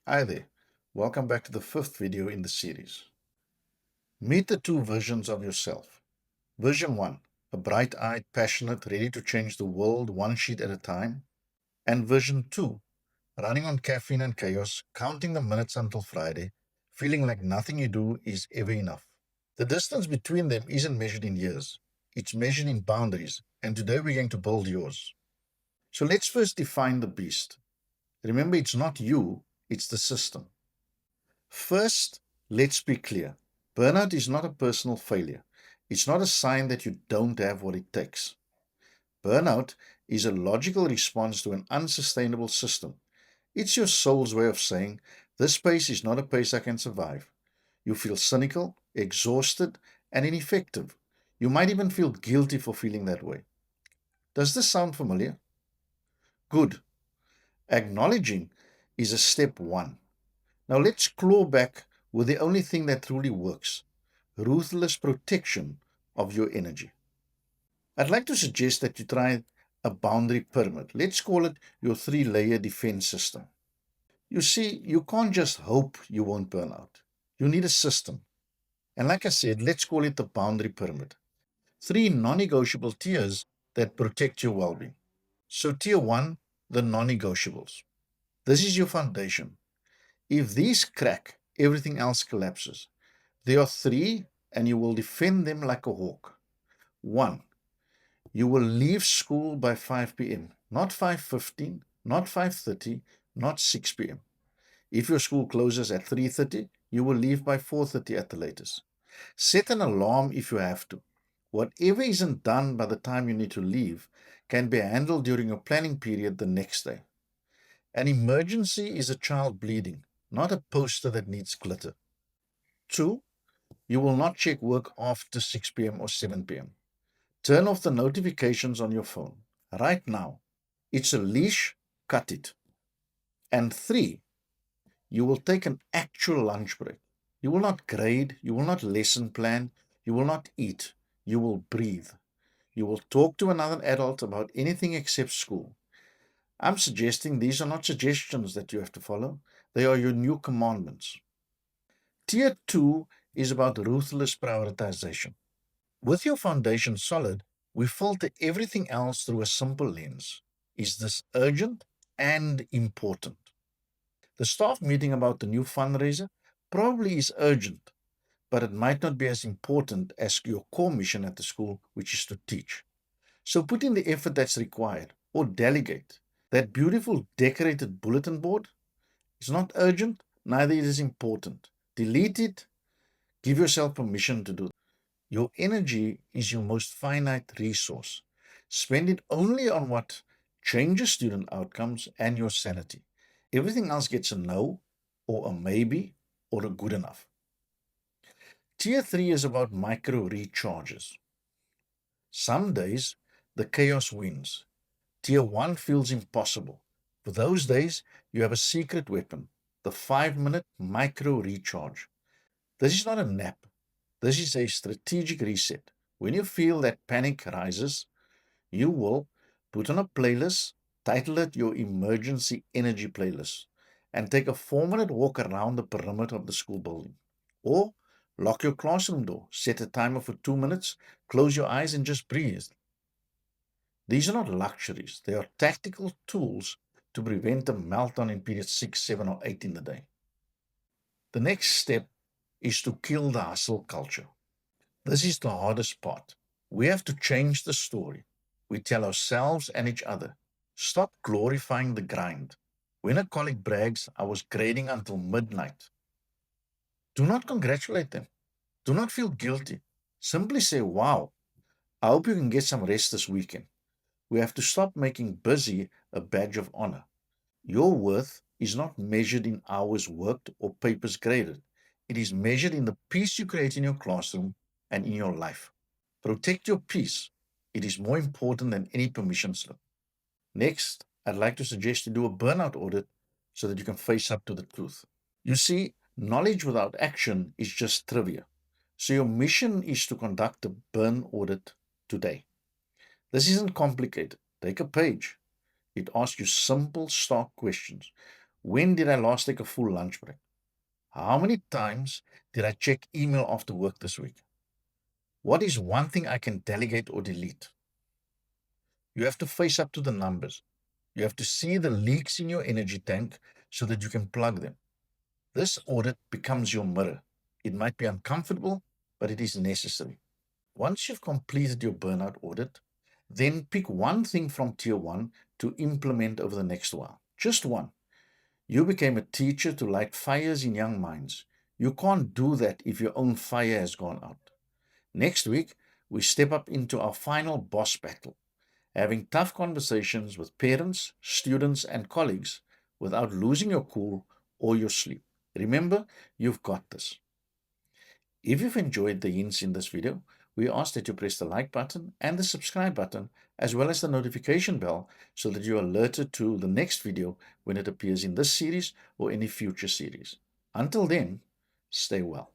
Hi there. Welcome back to the fifth video in the series. Meet the two versions of yourself. Version 1, a bright-eyed, passionate, ready to change the world one sheet at a time. And version 2, running on caffeine and chaos, counting the minutes until Friday, feeling like nothing you do is ever enough. The distance between them isn't measured in years. It's measured in boundaries, and today we're going to build yours. So let's first define the beast. Remember, it's not you, it's the system. First, let's be clear. Burnout is not a personal failure. It's not a sign that you don't have what it takes. Burnout is a logical response to an unsustainable system. It's your soul's way of saying, this pace is not a pace I can survive. You feel cynical, exhausted, and ineffective. You might even feel guilty for feeling that way. Does this sound familiar? Good. Acknowledging is a step one. Now let's claw back with the only thing that truly works: ruthless protection of your energy. I'd like to suggest that you try a boundary pyramid. Let's call it your three-layer defense system. You see, you can't just hope you won't burn out. You need a system. And like I said, let's call it the boundary pyramid. Three non-negotiable tiers that protect your well-being. So tier one, the non-negotiables. This is your foundation. If these crack, everything else collapses. There are three, and you will defend them like a hawk. One, you will leave school by 5 p.m., not 5:15, not 5:30, not 6 p.m. If your school closes at 3:30, you will leave by 4:30 at the latest. Set an alarm if you have to. Whatever isn't done by the time you need to leave can be handled during your planning period the next day. An emergency is a child bleeding, not a poster that needs glitter. Two, you will not check work after 6 p.m. or 7 p.m. Turn off the notifications on your phone. Right now. It's a leash, cut it. And three, you will take an actual lunch break. You will not grade, you will not lesson plan, you will not eat, you will breathe. You will talk to another adult about anything except school. I'm suggesting these are not suggestions that you have to follow, they are your new commandments. Tier 2 is about ruthless prioritization. With your foundation solid, we filter everything else through a simple lens. Is this urgent and important? The staff meeting about the new fundraiser probably is urgent, but it might not be as important as your core mission at the school, which is to teach. So put in the effort that's required, or delegate. That beautiful decorated bulletin board is not urgent, neither it is important. Delete it, give yourself permission to do. Your energy is your most finite resource. Spend it only on what changes student outcomes and your sanity. Everything else gets a no, or a maybe, or a good enough. Tier 3 is about micro recharges. Some days, the chaos wins. Tier 1 feels impossible. For those days, you have a secret weapon: the 5-minute micro recharge. This is not a nap. This is a strategic reset. When you feel that panic rises, you will put on a playlist, title it your emergency energy playlist, and take a 4-minute walk around the perimeter of the school building. Or lock your classroom door, set a timer for 2 minutes, close your eyes and just breathe. These are not luxuries, they are tactical tools to prevent a meltdown in period 6, 7, or 8 in the day. The next step is to kill the hustle culture. This is the hardest part. We have to change the story. We tell ourselves and each other, stop glorifying the grind. When a colleague brags, I was grading until midnight, do not congratulate them. Do not feel guilty. Simply say, wow, I hope you can get some rest this weekend. We have to stop making busy a badge of honor. Your worth is not measured in hours worked or papers graded. It is measured in the peace you create in your classroom and in your life. Protect your peace. It is more important than any permission slip. Next, I'd like to suggest you do a burnout audit so that you can face up to the truth. You see, knowledge without action is just trivia. So your mission is to conduct a burn audit today. This isn't complicated. Take a page. It asks you simple, stark questions. When did I last take a full lunch break? How many times did I check email after work this week? What is one thing I can delegate or delete? You have to face up to the numbers. You have to see the leaks in your energy tank so that you can plug them. This audit becomes your mirror. It might be uncomfortable, but it is necessary. Once you've completed your burnout audit, then pick one thing from tier 1 to implement over the next while. Just one. You became a teacher to light fires in young minds. You can't do that if your own fire has gone out. Next week, we step up into our final boss battle, having tough conversations with parents, students, and colleagues without losing your cool or your sleep. Remember, you've got this. If you've enjoyed the hints in this video, we ask that you press the like button and the subscribe button, as well as the notification bell, so that you are alerted to the next video when it appears in this series or any future series. Until then, stay well.